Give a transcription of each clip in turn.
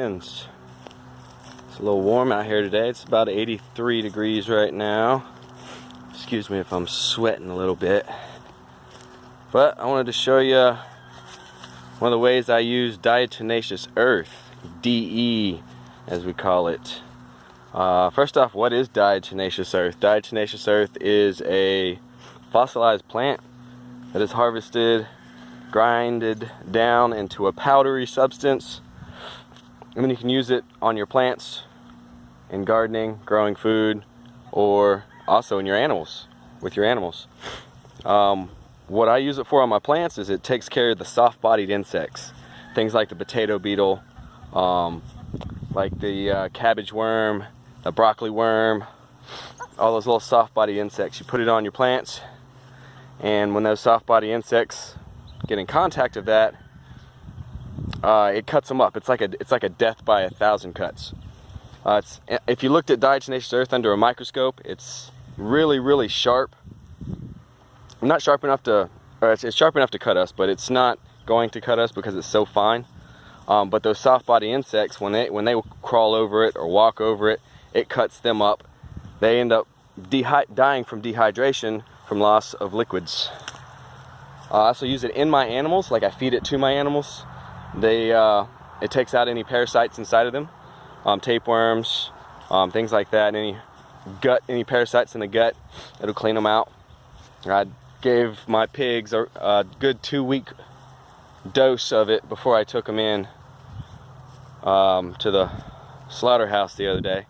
chickens. It's a little warm out here today. It's about 83 degrees right now. Excuse me if I'm sweating a little bit. But I wanted to show you one of the ways I use diatomaceous earth, DE as we call it. First off, what is diatomaceous earth? Diatomaceous earth is a fossilized plant that is harvested, grinded down into a powdery substance, and then you can use it on your plants, in gardening, growing food, or also in your animals, with your animals. What I use it for on my plants is it takes care of the soft-bodied insects, things like the potato beetle, like the cabbage worm, the broccoli worm, all those little soft-body insects. You put it on your plants, and when those soft-body insects get in contact with that, it cuts them up. It's like a death by 1,000 cuts. If you looked at diatomaceous earth under a microscope, it's really sharp. Not sharp enough to, or it's sharp enough to cut us, but it's not going to cut us because it's so fine. But those soft-body insects, when they crawl over it or walk over it, it cuts them up. They end up dying from dehydration from loss of liquids. I also use it in my animals, like I feed it to my animals. It takes out any parasites inside of them, tapeworms, things like that. Any parasites in the gut, it'll clean them out. I gave my pigs a good 2-week dose of it before I took them in to the slaughterhouse the other day.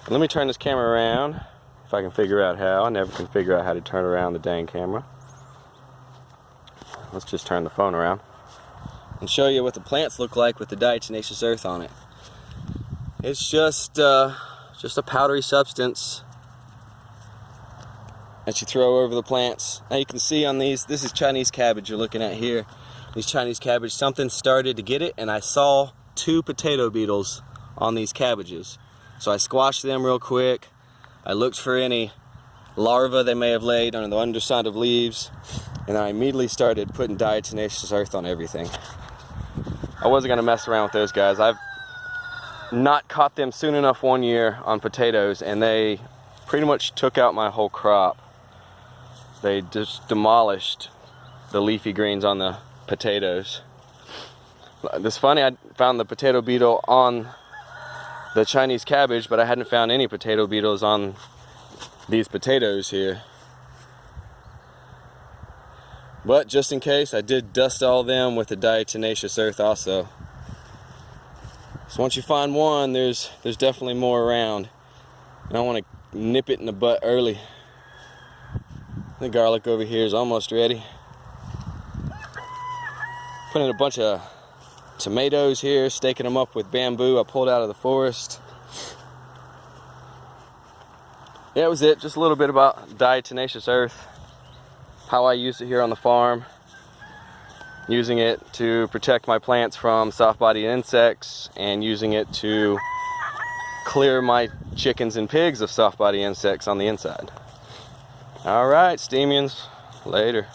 Let me turn this camera around, if I can figure out how. I never can figure out how to turn around the dang camera. Let's just turn the phone around and show you what the plants look like with the diatomaceous earth on it. It's just a powdery substance that you throw over the plants. Now you can see on these, this is Chinese cabbage you're looking at here. These Chinese cabbage, something started to get it, and I saw 2 potato beetles on these cabbages. So I squashed them real quick. I looked for any larvae they may have laid on the underside of leaves, and I immediately started putting diatomaceous earth on everything. I wasn't going to mess around with those guys. I've not caught them soon enough one year on potatoes, and they pretty much took out my whole crop. They just demolished the leafy greens on the potatoes. It's funny, I found the potato beetle on the Chinese cabbage, but I hadn't found any potato beetles on these potatoes here. But just in case, I did dust all them with the diatomaceous earth also. So once you find one, there's definitely more around. And I want to nip it in the butt early. The garlic over here is almost ready. Put in a bunch of tomatoes here, staking them up with bamboo I pulled out of the forest. Yeah, that was it. Just a little bit about diatomaceous earth, how I use it here on the farm, using it to protect my plants from soft-bodied insects, and using it to clear my chickens and pigs of soft-bodied insects on the inside. All right, Steamians, later.